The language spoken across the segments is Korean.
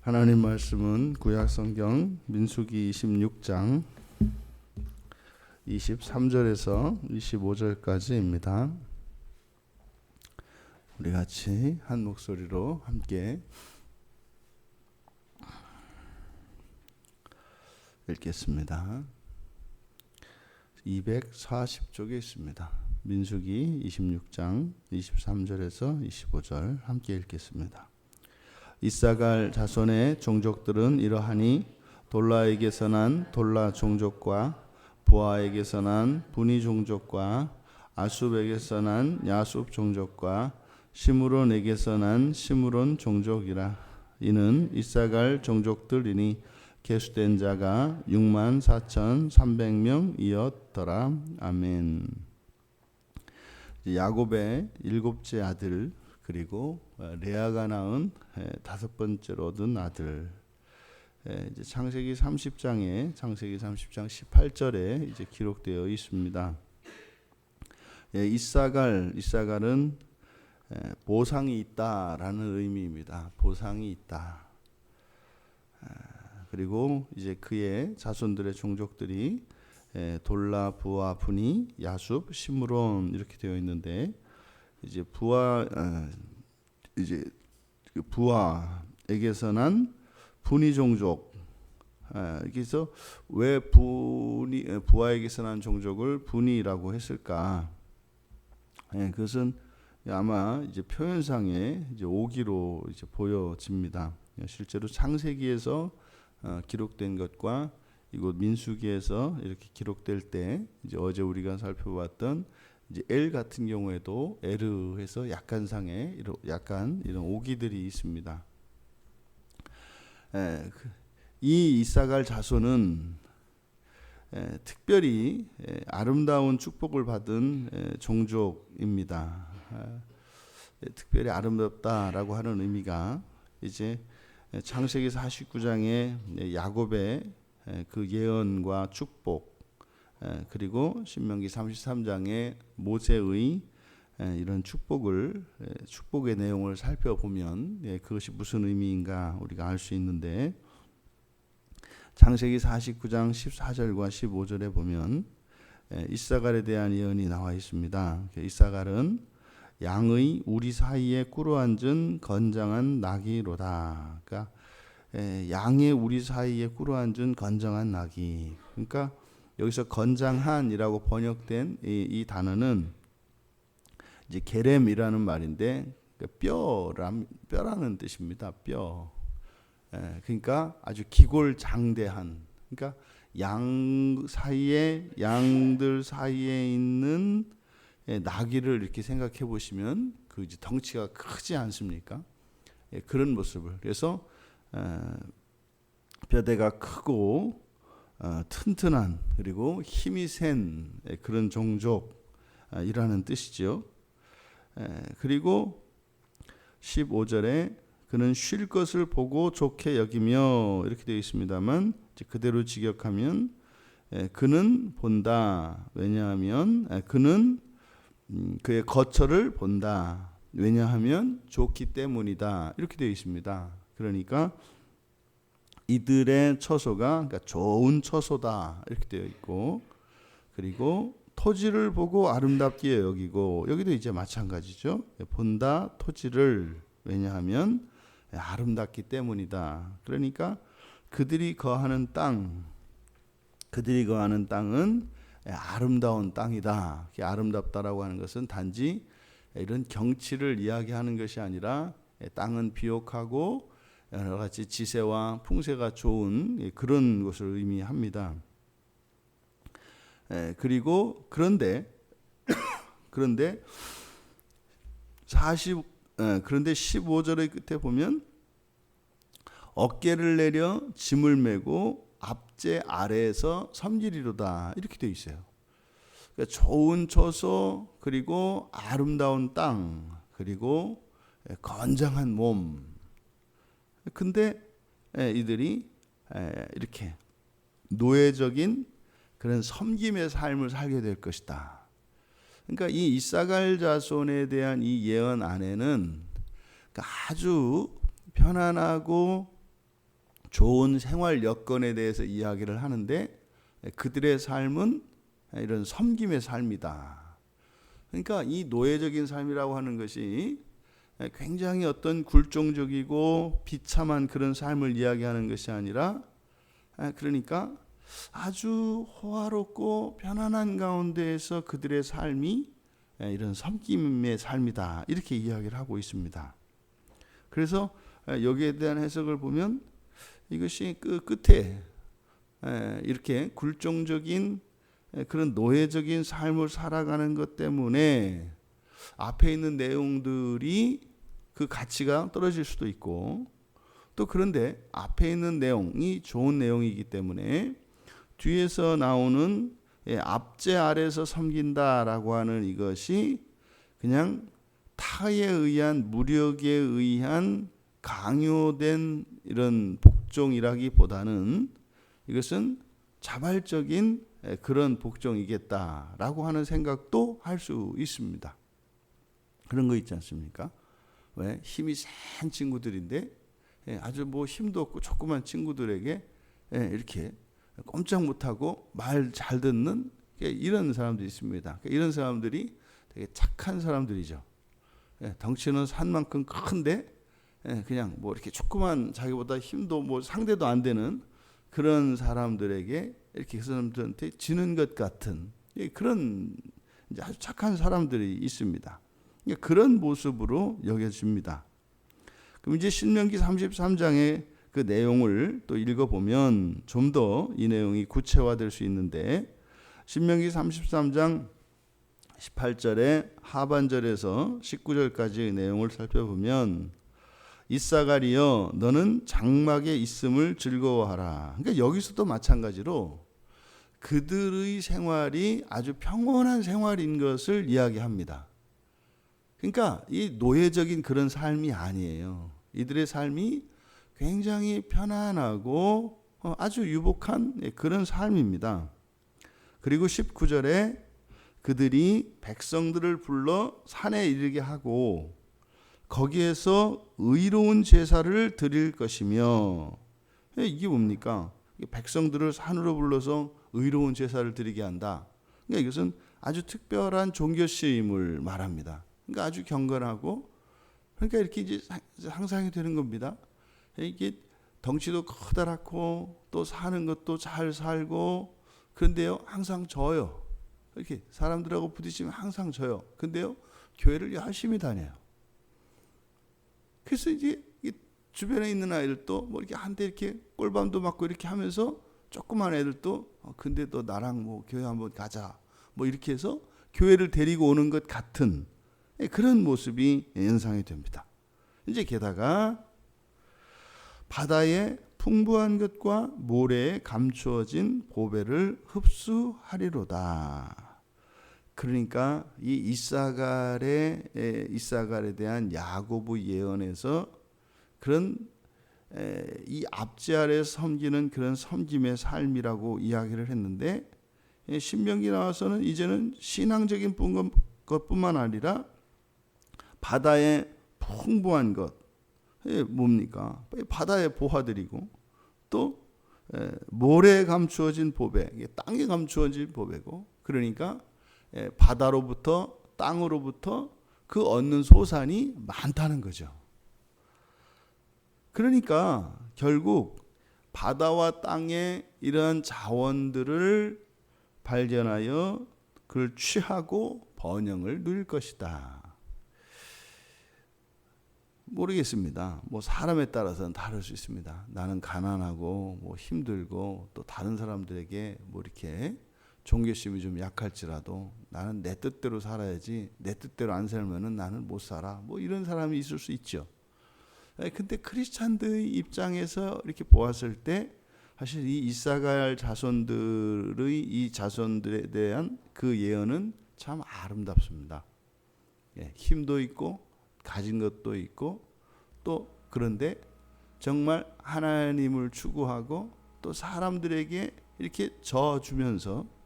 하나님 말씀은 구약 성경 민수기 26장 23절에서 25절까지입니다. 우리 같이 한 목소리로 함께 읽겠습니다. 240쪽에 있습니다. 민수기 26장 23절에서 25절 함께 읽겠습니다. 이사갈 자손의 종족들은 이러하니 돌라에게서 난 돌라 종족과 부하에게서 난 부니 종족과 아숲에게서 난 야숲 종족과 시므론에게서 난 시므론 종족이라. 이는 이사갈 종족들이니 계수된 자가 64,300명이었더라. 아멘. 야곱의 일곱째 아들 그리고 레아가 낳은 다섯 번째로 얻은 아들. 이제 창세기 30장 18절에 이제 기록되어 있습니다. 이사갈은 보상이 있다라는 의미입니다. 보상이 있다. 그리고 이제 그의 자손들의 종족들이 돌라, 부하, 부니, 야숲, 시므론 이렇게 되어 있는데 이제 부하에게서 난 부니 종족. 그래서 왜 부하에게서 난 종족을 부니라고 했을까? 그것은 아마 이제 표현상에 이제 오기로 이제 보여집니다. 실제로 창세기에서 기록된 것과 이곳 민수기에서 이렇게 기록될 때 이제 어제 우리가 살펴봤던 이제 엘 같은 경우에도 에르해서 약간상의 약간 이런 오기들이 있습니다. 이 이사갈 자손은 특별히 아름다운 축복을 받은 종족입니다. 특별히 아름답다라고 하는 의미가 이제 창세기 49장의 야곱의 그 예언과 축복, 그리고 신명기 33장의 모세의 이런 축복의 내용을 살펴보면 그것이 무슨 의미인가 우리가 알 수 있는데, 창세기 49장 14절과 15절에 보면 이사갈에 대한 예언이 나와 있습니다. 이사갈은 양의 우리 사이에 꿇어앉은 건장한 나귀로다. 그러니까 양의 우리 사이에 꿇어앉은 건장한 나귀. 그러니까 여기서 건장한이라고 번역된 이 단어는 이제 게렘이라는 말인데 뼈라는 뜻입니다. 뼈. 그러니까 아주 기골장대한. 그러니까 양들 사이에 있는 나귀를 이렇게 생각해 보시면 그 이제 덩치가 크지 않습니까? 그런 모습을. 그래서 뼈대가 크고 튼튼한 그리고 힘이 센 그런 종족이라는 뜻이죠. 그리고 15절에 그는 쉴 것을 보고 좋게 여기며 이렇게 되어 있습니다만 그대로 직역하면 그는 본다. 왜냐하면 그는 그의 거처를 본다. 왜냐하면 좋기 때문이다. 이렇게 되어 있습니다. 그러니까 이들의 처소가 그러니까 좋은 처소다 이렇게 되어 있고, 그리고 토지를 보고 아름답게 여기고, 여기도 이제 마찬가지죠. 본다 토지를. 왜냐하면 아름답기 때문이다. 그러니까 그들이 거하는 땅은 아름다운 땅이다. 아름답다라고 하는 것은 단지 이런 경치를 이야기하는 것이 아니라 땅은 비옥하고 여러 가지 지세와 풍세가 좋은 그런 것을 의미합니다. 그런데 15절의 끝에 보면 어깨를 내려 짐을 메고 앞제 아래에서 섬기리로다 이렇게 되어 있어요. 그러니까 좋은 처소, 그리고 아름다운 땅, 그리고 건장한 몸. 근데 이들이 이렇게 노예적인 그런 섬김의 삶을 살게 될 것이다. 그러니까 이 이사갈 자손에 대한 이 예언 안에는 아주 편안하고 좋은 생활 여건에 대해서 이야기를 하는데 그들의 삶은 이런 섬김의 삶이다. 그러니까 이 노예적인 삶이라고 하는 것이 굉장히 어떤 굴종적이고 비참한 그런 삶을 이야기하는 것이 아니라, 그러니까 아주 호화롭고 편안한 가운데에서 그들의 삶이 이런 섬김의 삶이다, 이렇게 이야기를 하고 있습니다. 그래서 여기에 대한 해석을 보면 이것이 그 끝에 이렇게 굴종적인 그런 노예적인 삶을 살아가는 것 때문에 앞에 있는 내용들이 그 가치가 떨어질 수도 있고, 또 그런데 앞에 있는 내용이 좋은 내용이기 때문에 뒤에서 나오는 압제 아래서 섬긴다라고 하는 이것이 그냥 타에 의한 무력에 의한 강요된 이런 복종이라기보다는 이것은 자발적인 그런 복종이겠다라고 하는 생각도 할 수 있습니다. 그런 거 있지 않습니까? 왜? 힘이 센 친구들인데 아주 뭐 힘도 없고 조그만 친구들에게 이렇게 꼼짝 못하고 말 잘 듣는 이런 사람들이 있습니다. 이런 사람들이 되게 착한 사람들이죠. 덩치는 산만큼 큰데 그냥 뭐 이렇게 조그만, 자기보다 힘도 뭐 상대도 안 되는 그런 사람들에게 이렇게 그 사람들한테 지는 것 같은 그런 아주 착한 사람들이 있습니다. 그런 모습으로 여겨집니다. 그럼 이제 신명기 33장의 그 내용을 또 읽어보면 좀 더 이 내용이 구체화될 수 있는데, 신명기 33장 18절에 하반절에서 19절까지의 내용을 살펴보면 이사가리여 너는 장막에 있음을 즐거워하라. 그러니까 여기서도 마찬가지로 그들의 생활이 아주 평온한 생활인 것을 이야기합니다. 그러니까 이 노예적인 그런 삶이 아니에요. 이들의 삶이 굉장히 편안하고 아주 유복한 그런 삶입니다. 그리고 19절에 그들이 백성들을 불러 산에 이르게 하고 거기에서 의로운 제사를 드릴 것이며, 이게 뭡니까? 백성들을 산으로 불러서 의로운 제사를 드리게 한다. 그러니까 이것은 아주 특별한 종교시임을 말합니다. 그러니까 아주 경건하고, 그러니까 이렇게 이제 상상이 되는 겁니다. 이게 덩치도 커다랗고 또 사는 것도 잘 살고, 그런데요 항상 져요. 이렇게 사람들하고 부딪히면 항상 져요. 근데요 교회를 열심히 다녀요. 그래서 이제 주변에 있는 아이들도 뭐 이렇게 한때 이렇게 꼴밤도 맞고 이렇게 하면서 조그만 애들도 근데 또 나랑 뭐 교회 한번 가자 뭐 이렇게 해서 교회를 데리고 오는 것 같은 그런 모습이 연상이 됩니다. 이제 게다가 바다의 풍부한 것과 모래에 감추어진 보배를 흡수하리로다. 그러니까 이 이사갈에 대한 야고보 예언에서 그런 이 압제 아래 섬기는 그런 섬김의 삶이라고 이야기를 했는데, 신명기 나와서는 이제는 신앙적인 것뿐만 아니라 바다의 풍부한 것, 뭡니까? 바다의 보화들이고 또 모래에 감추어진 보배, 땅에 감추어진 보배고, 그러니까 바다로부터 땅으로부터 그 얻는 소산이 많다는 거죠. 그러니까 결국 바다와 땅의 이러한 자원들을 발견하여 그걸 취하고 번영을 누릴 것이다. 모르겠습니다. 뭐 사람에 따라서는 다를 수 있습니다. 나는 가난하고 뭐 힘들고 또 다른 사람들에게 뭐 이렇게 종교심이 좀 약할지라도 나는 내 뜻대로 살아야지, 내 뜻대로 안 살면은 나는 못 살아, 뭐 이런 사람이 있을 수 있죠. 근데 크리스찬들의 입장에서 이렇게 보았을 때 사실 이 이사갈 자손들의 이 자손들에 대한 그 예언은 참 아름답습니다. 힘도 있고 가진 것도 있고 또 그런데 정말 하나님을 추구하고 또 사람들에게 이렇게 져주면서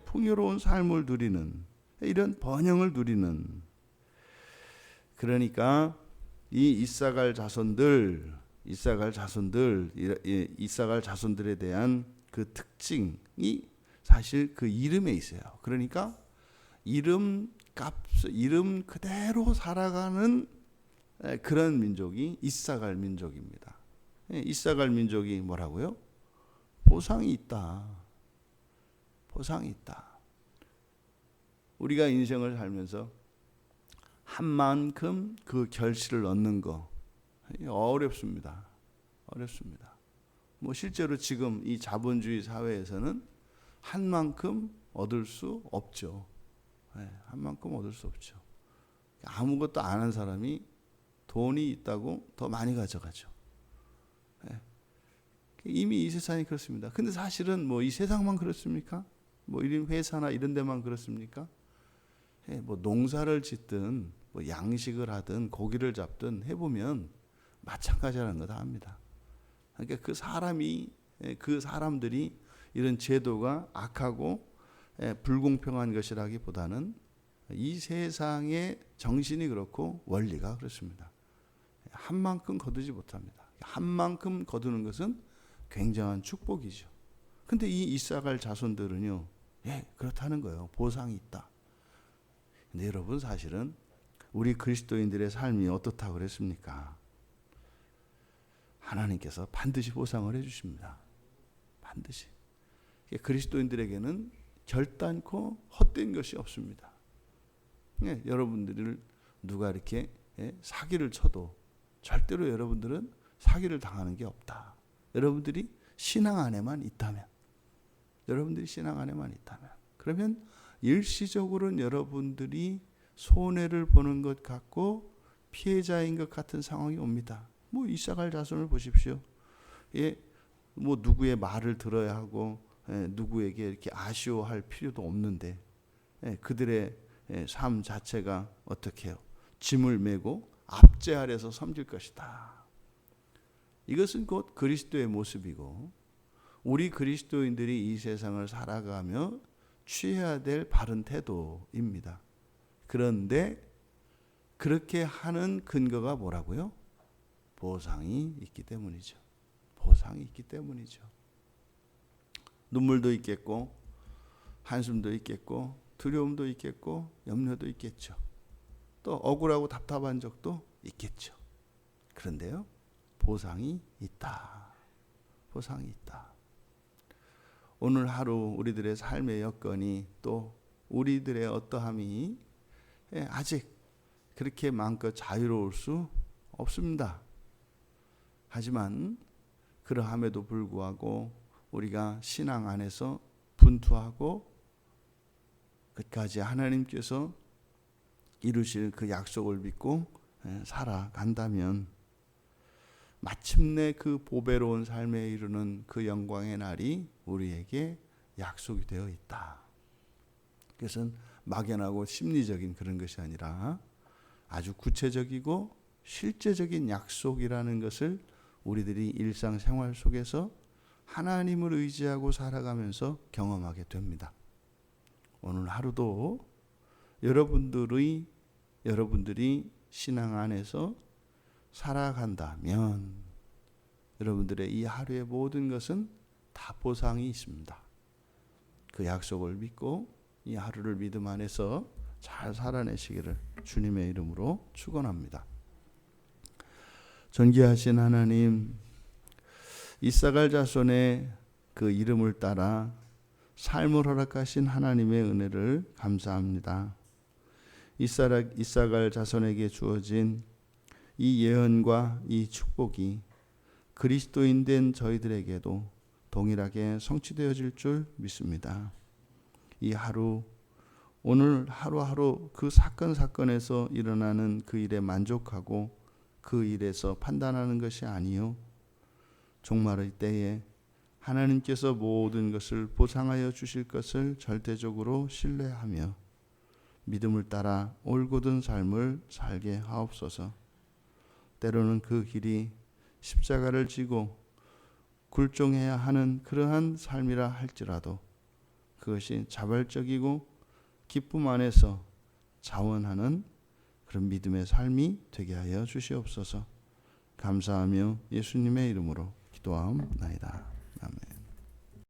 풍요로운 삶을 누리는 이런 번영을 누리는, 그러니까 이 이사갈 자손들 이사갈 자손들에 대한 그 특징이 사실 그 이름에 있어요. 그러니까 이름 그대로 살아가는 그런 민족이 이사갈 민족입니다. 이사갈 민족이 뭐라고요? 보상이 있다. 보상이 있다. 우리가 인생을 살면서 한 만큼 그 결실을 얻는 거 어렵습니다. 어렵습니다. 뭐 실제로 지금 이 자본주의 사회에서는 한 만큼 얻을 수 없죠. 한 만큼 얻을 수 없죠. 아무것도 안 한 사람이 돈이 있다고 더 많이 가져가죠. 이미 이 세상이 그렇습니다. 근데 사실은 뭐 이 세상만 그렇습니까? 뭐 이런 회사나 이런 데만 그렇습니까? 뭐 농사를 짓든 뭐 양식을 하든 고기를 잡든 해보면 마찬가지라는 거 다 압니다. 그러니까 그 사람들이 이런 제도가 악하고 불공평한 것이라기보다는 이 세상의 정신이 그렇고 원리가 그렇습니다. 한 만큼 거두지 못합니다. 한 만큼 거두는 것은 굉장한 축복이죠. 근데 이 이사갈 자손들은요, 그렇다는 거예요. 보상이 있다. 근데 여러분 사실은 우리 그리스도인들의 삶이 어떻다고 그랬습니까? 하나님께서 반드시 보상을 해주십니다. 반드시. 그리스도인들에게는 결단코 헛된 것이 없습니다. 여러분들을 누가 이렇게 사기를 쳐도 절대로 여러분들은 사기를 당하는 게 없다. 여러분들이 신앙 안에만 있다면, 그러면 일시적으로는 여러분들이 손해를 보는 것 같고 피해자인 것 같은 상황이 옵니다. 뭐 이사갈 자손을 보십시오. 뭐 누구의 말을 들어야 하고 누구에게 이렇게 아쉬워할 필요도 없는데 그들의 삶 자체가 어떻게 해요? 짐을 메고 압제 아래서 섬길 것이다. 이것은 곧 그리스도의 모습이고 우리 그리스도인들이 이 세상을 살아가며 취해야 될 바른 태도입니다. 그런데 그렇게 하는 근거가 뭐라고요? 보상이 있기 때문이죠. 보상이 있기 때문이죠. 눈물도 있겠고 한숨도 있겠고 두려움도 있겠고 염려도 있겠죠. 또 억울하고 답답한 적도 있겠죠. 그런데요, 보상이 있다. 보상이 있다. 오늘 하루 우리들의 삶의 여건이 또 우리들의 어떠함이 아직 그렇게 마음껏 자유로울 수 없습니다. 하지만 그러함에도 불구하고 우리가 신앙 안에서 분투하고 끝까지 하나님께서 이루실 그 약속을 믿고 살아간다면 마침내 그 보배로운 삶에 이르는 그 영광의 날이 우리에게 약속이 되어 있다. 그것은 막연하고 심리적인 그런 것이 아니라 아주 구체적이고 실제적인 약속이라는 것을 우리들이 일상생활 속에서 하나님을 의지하고 살아가면서 경험하게 됩니다. 오늘 하루도 여러분들이 신앙 안에서 살아간다면 여러분들의 이 하루의 모든 것은 다 보상이 있습니다. 그 약속을 믿고 이 하루를 믿음 안에서 잘 살아내시기를 주님의 이름으로 축원합니다. 존귀하신 하나님, 이사갈 자손의 그 이름을 따라 삶을 허락하신 하나님의 은혜를 감사합니다. 이사갈 자손에게 주어진 이 예언과 이 축복이 그리스도인 된 저희들에게도 동일하게 성취되어질 줄 믿습니다. 이 하루, 오늘 하루하루 그 사건에서 일어나는 그 일에 만족하고 그 일에서 판단하는 것이 아니요, 종말의 때에 하나님께서 모든 것을 보상하여 주실 것을 절대적으로 신뢰하며 믿음을 따라 올곧은 삶을 살게 하옵소서. 때로는 그 길이 십자가를 지고 굴종해야 하는 그러한 삶이라 할지라도 그것이 자발적이고 기쁨 안에서 자원하는 그런 믿음의 삶이 되게 하여 주시옵소서. 감사하며 예수님의 이름으로 기도하옵나이다.